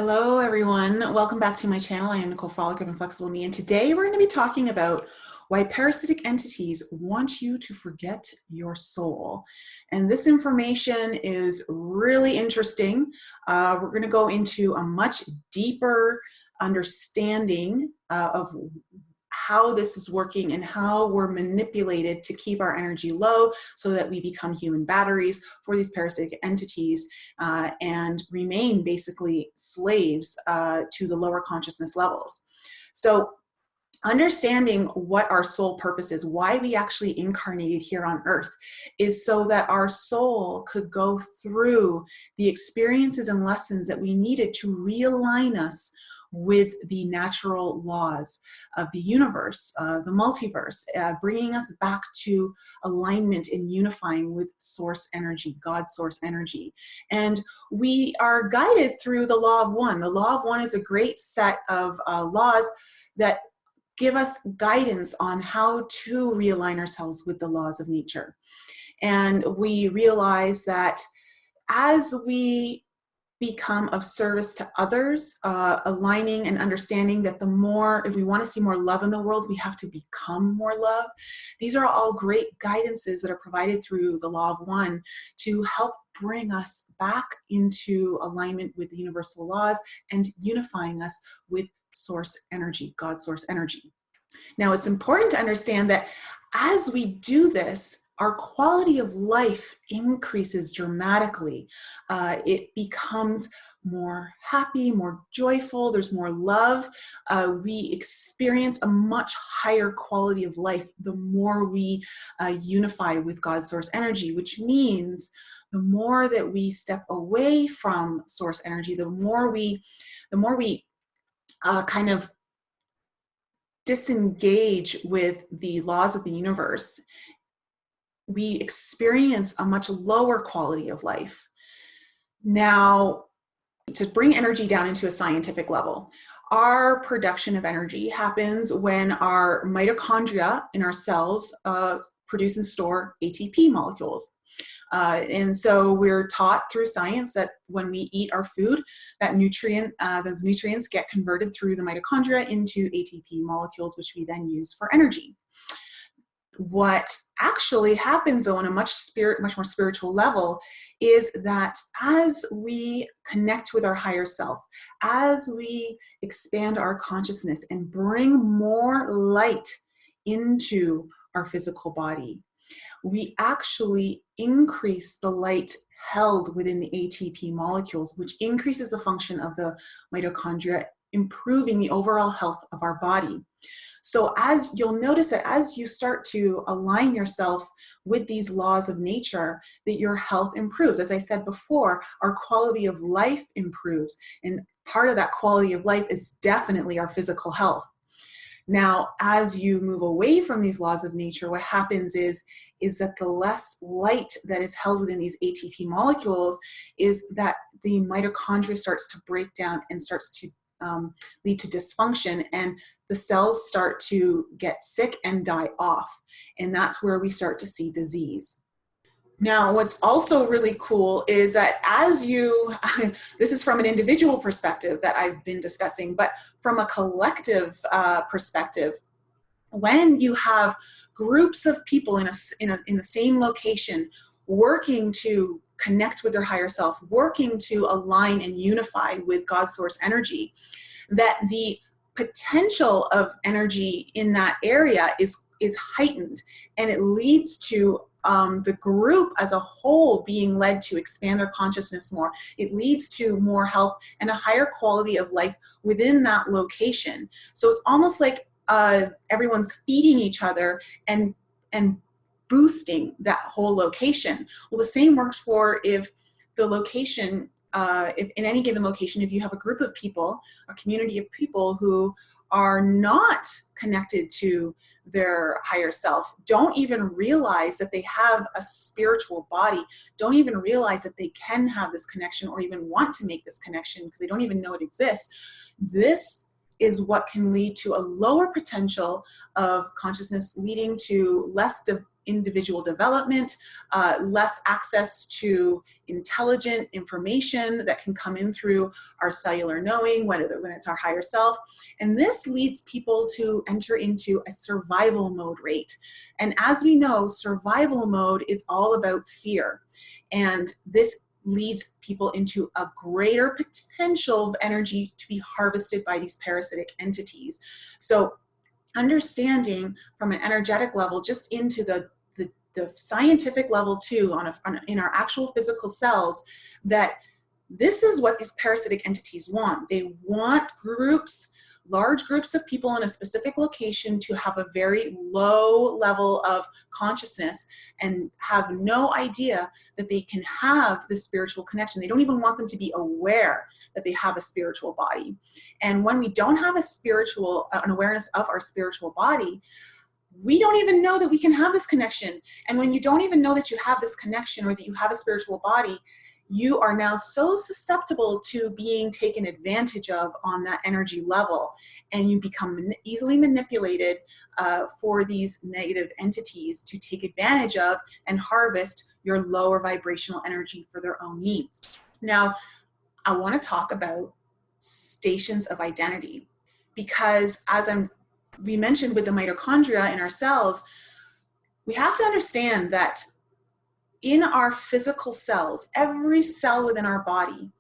Hello, everyone. Welcome back to my channel. I am Nicole Frolic of Inflexible Me, and today we're going to be talking about why parasitic entities want you to forget your soul. And this information is really interesting. We're going to go into a much deeper understanding of how this is working and how we're manipulated to keep our energy low so that we become human batteries for these parasitic entities and remain basically slaves to the lower consciousness levels. So understanding what our soul purpose is, why we actually incarnated here on earth, is so that our soul could go through the experiences and lessons that we needed to realign us with the natural laws of the universe, the multiverse, bringing us back to alignment and unifying with source energy, God source energy. And we are guided through the law of one. The law of one is a great set of laws that give us guidance on how to realign ourselves with the laws of nature. And we realize that as we become of service to others, aligning and understanding that the more, if we want to see more love in the world, we have to become more love. These are all great guidances that are provided through the law of one to help bring us back into alignment with the universal laws and unifying us with source energy, God source energy. Now, it's important to understand that as we do this, our quality of life increases dramatically. It becomes more happy, more joyful, there's more love. We experience a much higher quality of life the more we unify with God source energy, which means the more that we step away from source energy, the more we kind of disengage with the laws of the universe, we experience a much lower quality of life. Now, to bring energy down into a scientific level, our production of energy happens when our mitochondria in our cells produce and store ATP molecules. And so we're taught through science that when we eat our food, that those nutrients get converted through the mitochondria into ATP molecules, which we then use for energy. What actually happens, though, on a much more spiritual level, is that as we connect with our higher self, as we expand our consciousness and bring more light into our physical body, we actually increase the light held within the ATP molecules, which increases the function of the mitochondria, improving the overall health of our body. So as you'll notice that as you start to align yourself with these laws of nature, that your health improves. As I said before, our quality of life improves. And part of that quality of life is definitely our physical health. Now, as you move away from these laws of nature, what happens is that the less light that is held within these ATP molecules is that the mitochondria starts to break down and starts to lead to dysfunction, and the cells start to get sick and die off. And that's where we start to see disease. Now, what's also really cool is that as you, this is from an individual perspective that I've been discussing, but from a collective perspective, when you have groups of people in the same location working to connect with their higher self, working to align and unify with God's source energy, that the potential of energy in that area is heightened, and it leads to the group as a whole being led to expand their consciousness more. It leads to more health and a higher quality of life within that location. So it's almost like everyone's feeding each other and boosting that whole location. Well, the same works for if the location, if in any given location, if you have a group of people, a community of people who are not connected to their higher self, don't even realize that they have a spiritual body, don't even realize that they can have this connection or even want to make this connection because they don't even know it exists. This is what can lead to a lower potential of consciousness, leading to less individual development, less access to intelligent information that can come in through our cellular knowing, when it's our higher self. And this leads people to enter into a survival mode rate. And as we know, survival mode is all about fear. And this leads people into a greater potential of energy to be harvested by these parasitic entities. So understanding from an energetic level, just into the scientific level too, in our actual physical cells, that this is what these parasitic entities want. They want large groups of people in a specific location to have a very low level of consciousness and have no idea that they can have this spiritual connection. They don't even want them to be aware that they have a spiritual body. And when we don't have an awareness of our spiritual body, we don't even know that we can have this connection. And when you don't even know that you have this connection or that you have a spiritual body, you are now so susceptible to being taken advantage of on that energy level. And you become easily manipulated for these negative entities to take advantage of and harvest your lower vibrational energy for their own needs. Now, I want to talk about stations of identity, because we mentioned with the mitochondria in our cells, we have to understand that in our physical cells, every cell within our body,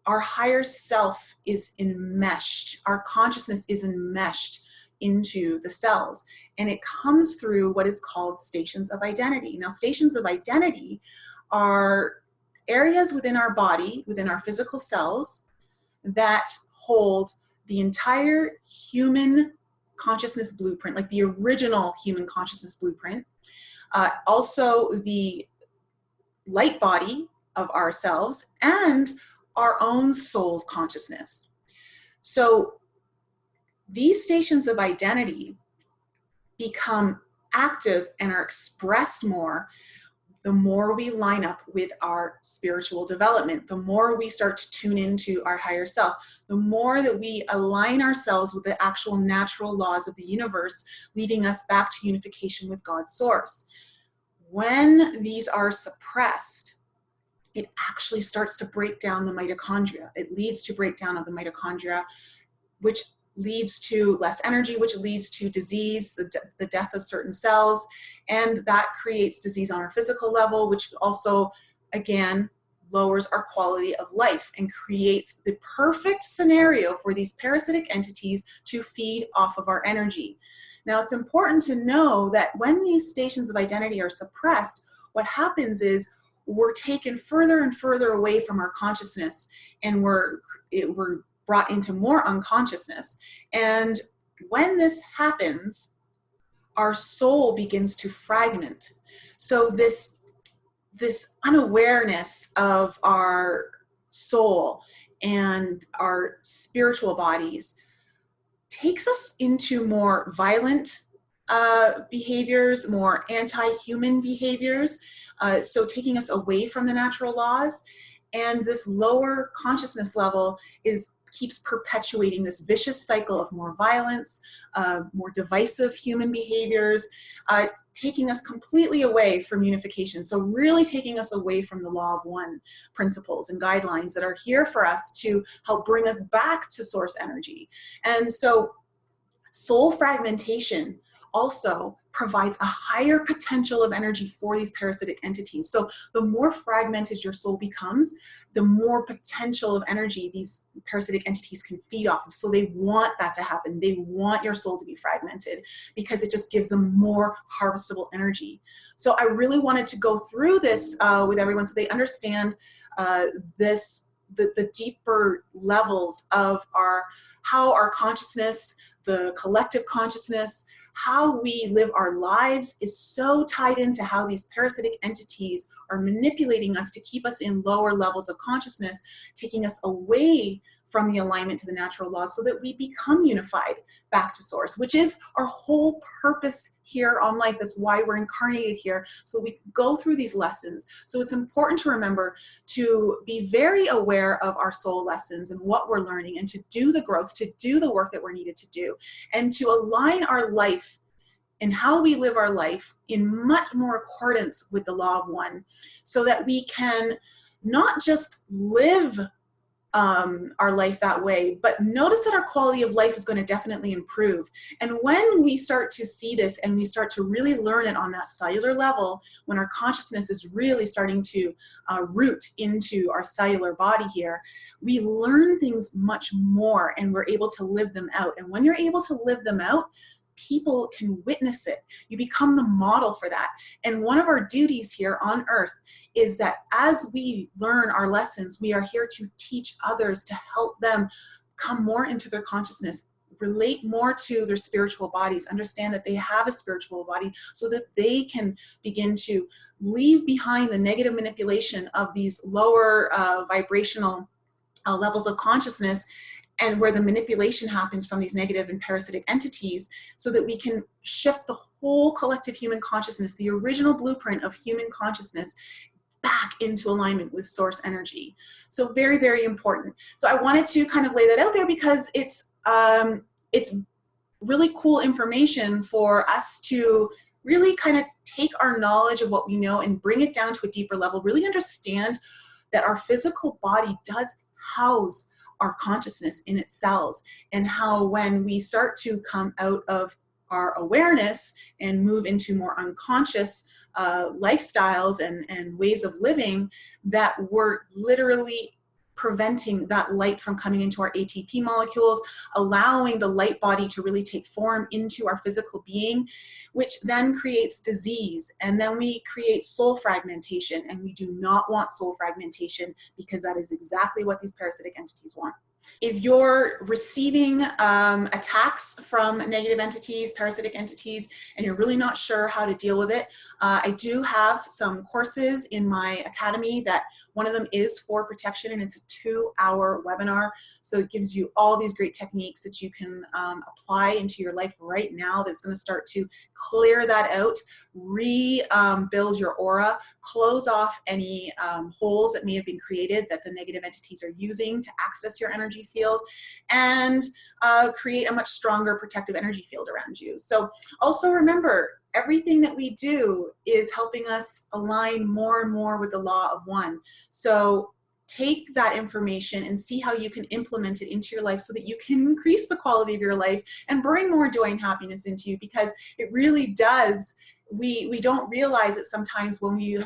our higher self is enmeshed. Our consciousness is enmeshed into the cells. And it comes through what is called stations of identity. Now, stations of identity are areas within our body, within our physical cells, that hold the entire human consciousness blueprint, like the original human consciousness blueprint. Also the light body of ourselves and our own soul's consciousness. So these stations of identity become active and are expressed more the more we line up with our spiritual development, the more we start to tune into our higher self, the more that we align ourselves with the actual natural laws of the universe, leading us back to unification with God's source. When these are suppressed, it actually starts to break down the mitochondria. It leads to breakdown of the mitochondria, which leads to less energy, which leads to disease, the death of certain cells, and that creates disease on our physical level, which also, again, lowers our quality of life and creates the perfect scenario for these parasitic entities to feed off of our energy. Now, it's important to know that when these stations of identity are suppressed, what happens is we're taken further and further away from our consciousness, and we're brought into more unconsciousness. And when this happens, our soul begins to fragment. So this unawareness of our soul and our spiritual bodies takes us into more violent behaviors, more anti-human behaviors, so taking us away from the natural laws. And this lower consciousness level keeps perpetuating this vicious cycle of more violence, more divisive human behaviors, taking us completely away from unification. So really taking us away from the law of one principles and guidelines that are here for us to help bring us back to source energy. And so soul fragmentation also provides a higher potential of energy for these parasitic entities. So the more fragmented your soul becomes, the more potential of energy these parasitic entities can feed off of. So they want that to happen. They want your soul to be fragmented because it just gives them more harvestable energy. So I really wanted to go through this with everyone so they understand the deeper levels of how our consciousness, the collective consciousness, how we live our lives is so tied into how these parasitic entities are manipulating us to keep us in lower levels of consciousness, taking us away from the alignment to the natural laws so that we become unified back to source, which is our whole purpose here on life. That's why we're incarnated here, so we go through these lessons. So it's important to remember to be very aware of our soul lessons and what we're learning, and to do the growth, to do the work that we're needed to do, and to align our life and how we live our life in much more accordance with the law of one, so that we can not just live our life that way, but notice that our quality of life is going to definitely improve. And when we start to see this and we start to really learn it on that cellular level, when our consciousness is really starting to root into our cellular body here, we learn things much more and we're able to live them out. And when you're able to live them out, people can witness it. You become the model for that. And one of our duties here on earth is that as we learn our lessons, we are here to teach others, to help them come more into their consciousness, relate more to their spiritual bodies, understand that they have a spiritual body, so that they can begin to leave behind the negative manipulation of these lower vibrational levels of consciousness, and where the manipulation happens from these negative and parasitic entities, so that we can shift the whole collective human consciousness, the original blueprint of human consciousness, back into alignment with source energy. So very, very important. So I wanted to kind of lay that out there because it's really cool information for us to really kind of take our knowledge of what we know and bring it down to a deeper level, really understand that our physical body does house our consciousness in its cells, and how when we start to come out of our awareness and move into more unconscious lifestyles and ways of living, that we're literally preventing that light from coming into our ATP molecules, allowing the light body to really take form into our physical being, which then creates disease. And then we create soul fragmentation, and we do not want soul fragmentation, because that is exactly what these parasitic entities want. If you're receiving attacks from negative entities, parasitic entities, and you're really not sure how to deal with it, I do have some courses in my academy. That one of them is for protection, and it's a 2-hour webinar. So it gives you all these great techniques that you can apply into your life right now, that's going to start to clear that out, rebuild your aura, close off any holes that may have been created that the negative entities are using to access your energy field, and create a much stronger protective energy field around you. So also remember, everything that we do is helping us align more and more with the law of one. So take that information and see how you can implement it into your life, so that you can increase the quality of your life and bring more joy and happiness into you, because it really does. We don't realize it sometimes when we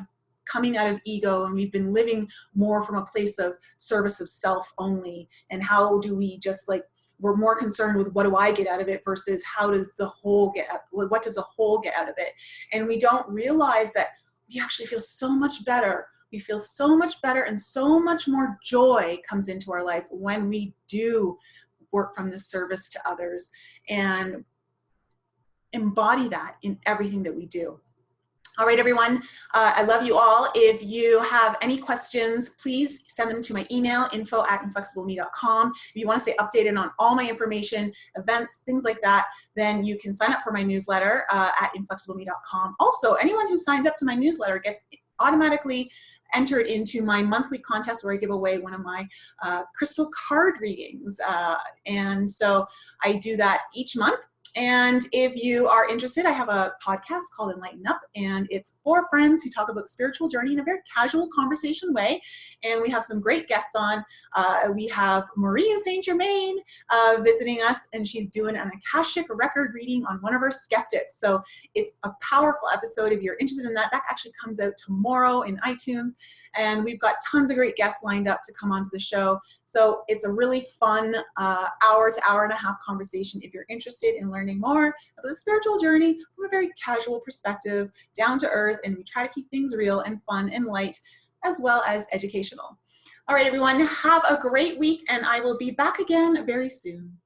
coming out of ego and we've been living more from a place of service of self only, and how do we just like, we're more concerned with what do I get out of it versus how does the whole get out, what does the whole get out of it? And we don't realize that we actually feel so much better. We feel so much better, and so much more joy comes into our life when we do work from this service to others and embody that in everything that we do. All right, everyone, I love you all. If you have any questions, please send them to my email, info@inflexibleme.com. If you want to stay updated on all my information, events, things like that, then you can sign up for my newsletter at inflexibleme.com. Also, anyone who signs up to my newsletter gets automatically entered into my monthly contest, where I give away one of my crystal card readings. And so I do that each month. And if you are interested, I have a podcast called Enlighten Up, and it's 4 friends who talk about the spiritual journey in a very casual conversation way. And we have some great guests on. We have Marie in Saint Germain visiting us, and she's doing an Akashic record reading on one of her skeptics. So it's a powerful episode. If you're interested in that, that actually comes out tomorrow in iTunes. And we've got tons of great guests lined up to come onto the show. So it's a really fun hour to hour and a half conversation if you're interested in learning more about the spiritual journey from a very casual perspective, down to earth, and we try to keep things real and fun and light, as well as educational. All right, everyone, have a great week, and I will be back again very soon.